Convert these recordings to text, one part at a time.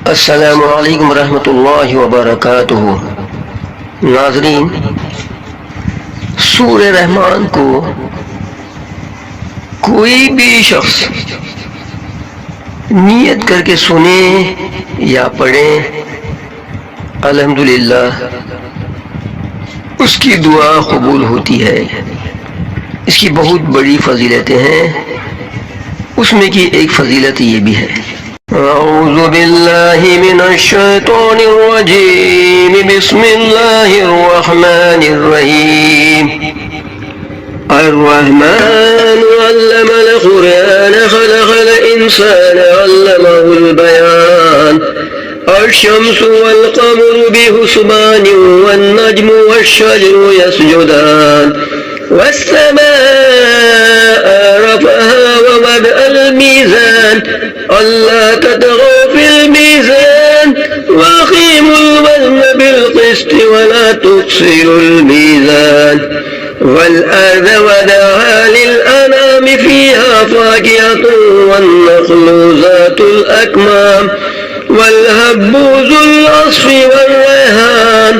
अस्सलामु अलैकुम रहमतुल्लाहि व बरकातुहू। नाज़रीन, सूरह रहमान को कोई भी शख्स नियत करके सुने या पढ़े, अल्हम्दुलिल्लाह उसकी दुआ कबूल होती है। इसकी बहुत बड़ी फजीलतें हैं, उसमें की एक फजीलत ये भी है। अऊज़ु बिल्लाहि मिनश शैतानिर रजीम, बिस्मिल्लाहिर रहमानिर रहीम। अर्रहमान अल्लमल कुरआन खलक़ल इंसान अल्लमहुल बयान। अश्शम्सु वल क़मरु बिहुस्बानिन वन नज्मु वश्शजरु यसजुदान। वस्समाअ रफ़अहा ववदअल मीज़ान अल्ला ततग़ौ फ़िल मीज़ान वअक़ीमुल वज़न बिल-क़िस्ति वला तुख़्सिरुल मीज़ान। वल-अर्ज़ वदअहा लिल-अनाम फ़ीहा फ़ाकिहतुन वन-नख़्लु ज़ातुल अकमाम वल-हब्बु ज़ुल-अस्फ़ि वर-रैहान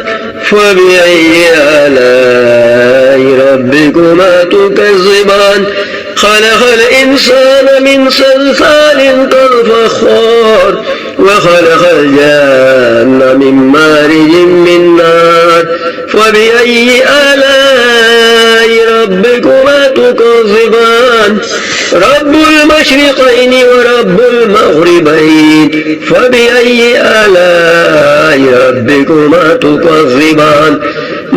फ़बिअय्यि आलाइ रब्बिकुमा तुकज़्ज़िबान। खलक़ल इंसान मिन सलसालिन कल-फ़ख़्ख़ार वखलक़ल जान्न मिन मारिजिन मिन नार फ़बिअय्यि आलाइ रब्बिकुमा तुकज़्ज़िबान। रब्बुल मशरिक़ैनि व रब्बुल मग़रिबैनि फ़बिअय्यि आलाइ रब्बिकुमा तुकज़्ज़िबान।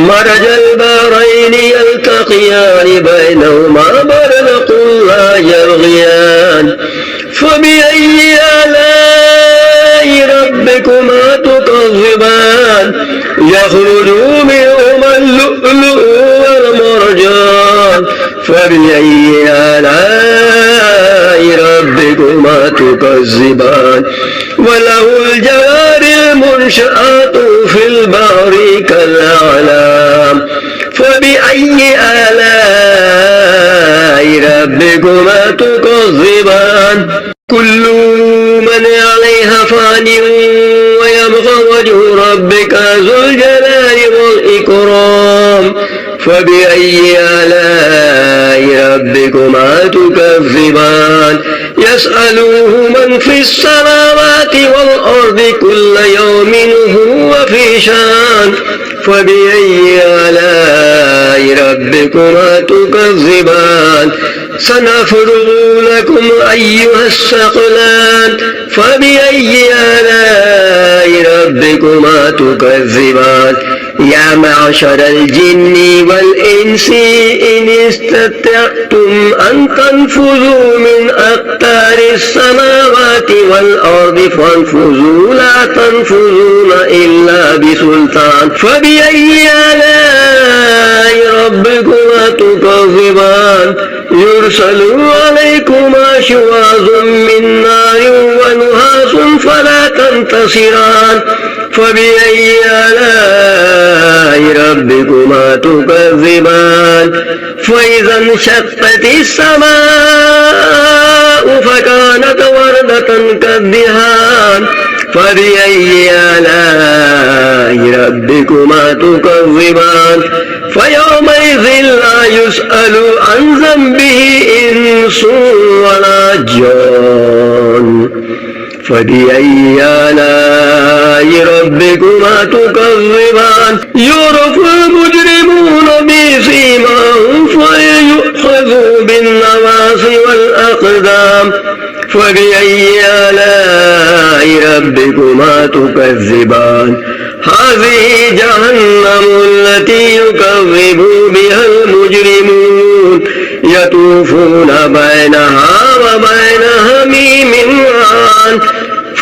मरजल बहरैनि यल्तक़ियानि बैनहुमा बरज़ख़ुन ला यबग़ियान फ़बिअय्यि आलाइ रब्बिकुमा तुकज़्ज़िबान। यख़रुजु मिनहुमा अल-लुअ्लुअु वल-मरजान फ़बिअय्यि आलाइ रब्बिकुमा तुकज़्ज़िबान। वलहुल जवारिल मुनशआतु फ़िल बहरि कल-अ'लाम फ़बिअय्यि आलाइ रब्बिकुमा तुकज़्ज़िबान। कुल्लु मन अलैहा फ़ानिन व यबक़ा वजहु रब्बिका ज़ुल जलालि वल इकराम फ़बिअय्यि आलाइ रब्बिकुमा तुकज़्ज़िबान। यसअलुहु मन फ़िस-समावाति वल-अर्ज़ि कुल्ल यौमिन हुवा फ़ी शान फ़बिअय्यि आलाइ रब्बिकुमा तुकज़्ज़िबान। सनफ़्रुग़ु लकुम अय्युहस-सक़लान फ़बिअय्यि आलाइ रब्बिकुमा तुकज़्ज़िबान। या मअशरल जिन्नि वल इंसि इन इस्ततअतुम अन तन्फुज़ू मिन अक़तारिस समावाति वल अर्ज़ि फन्फुज़ू ला तन्फुज़ून इल्ला बिसुल्तान फ़बिअय्यि आलाइ रब्बिकुमा तुकज़्ज़िबान। युरसलु अलैकुमा शुवाज़ुम मिन नारिन व नुहासुन फला तंतसिरान फ़बिअय्यि आलाइ रब्बिकुमा तुकज़्ज़िबान। फ़इज़ा इंशक़्क़तिस समाअु फ़कानत वरदतन कद्दिहान फ़बिअय्यि आलाइ रब्बिकुमा तुकज़्ज़िबान। फ़यौमइज़िन ला युसअलु अन ज़ंबिहि इंसुन वला जान फ़बिअय्यि आलाइ रब्बिकुमा तुकज़्ज़िबान। युरफ़ुल मुजरिमून बिसीमाहुम फ़युख़ज़ू बिन्नवासि वल अक़दाम फ़बिअय्यि आलाइ रब्बिकुमा तुकज़्ज़िबान। हाज़िहि जहन्नमु अल्लती युकज़्ज़िबु बिहल मुजरिमून यतूफ़ून बैनहा व बैन हमीमिन आन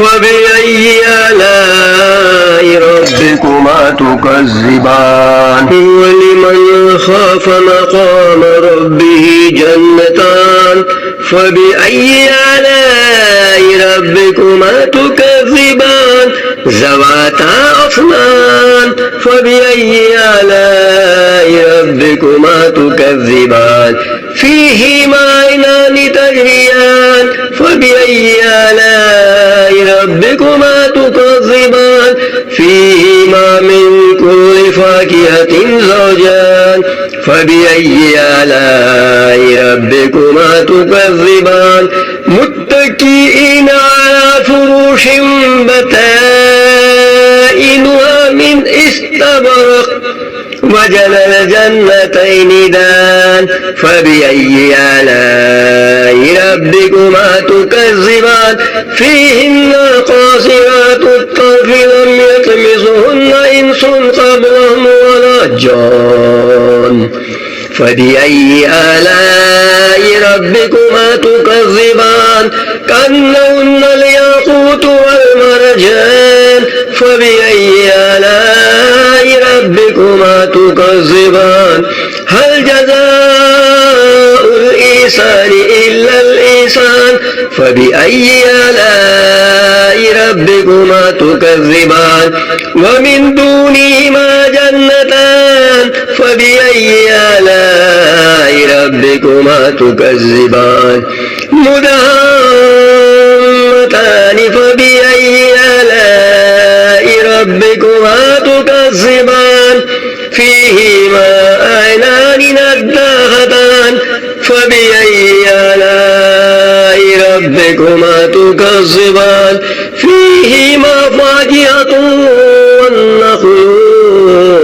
फ़बिअय्यि आलाइ रब्बिकुमा तुकज़्ज़िबान। वलिमन ख़ाफ़ मक़ाम रब्बिहि जन्नतान फ़बिअय्यि आलाइ रब्बिकुमा तुकज़्ज़िबान। ज़वाता अफ़नान फ़बिअय्यि आलाइ रब्बिकुमा तुकज़्ज़िबान। फ़ीहिमा ऐनानि तजरियान फ़बिअय्यि आलाइ रब्बिकुमा तुकज़्ज़िबान। فيهما من كل فاكهة زوجان فبأي آلاء ربكما تكذبان متكئين على فروش بطائنها من استبرق وجنى الجنتين دان فبأي آلاء ربكما تكذبان فيهن قاصرات الطرف لم يطمثهن إنس قبلهم ولا جان فبأي آلاء ربكما تكذبان كأنهن الياقوت والمرجان فبأي آلاء ربكما تكذبان هل جزاء الإحسان إلا الإحسان فبأي آلاء ربكما تكذبان ومن دونهما جنتان فبأي آلاء ربكما تكذبان مدهامتان فبأي آلاء ربكما تكذبان فيهما عينان نضاختان فبأي آلاء ربكما تكذبان فيهما فاكهة والنخل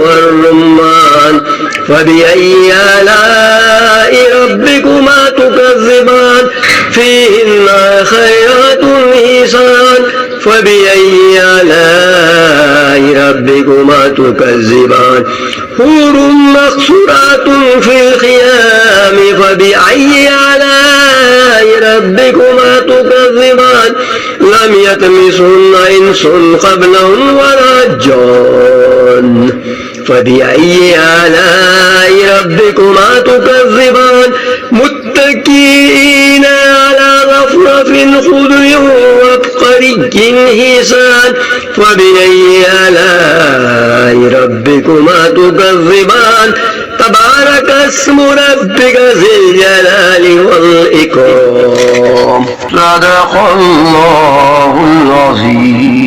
والرمان فبأي آلاء ربكما تكذبان فيهن خيرات حسان فبأي آلاء ربكما تكذبان حور مقصورات في الخيام فبأي آلاء ربكما تكذبان لم يطمثهن إنس قبلهم ولا جان فبأي آلاء ربكما تكذبان متكئين على رفرف خضر وعبقري حسان فبأي آلاء ربكما تكذبان تبارك اسم ربك ذي الجلال والإكرام صدق الله العظيم.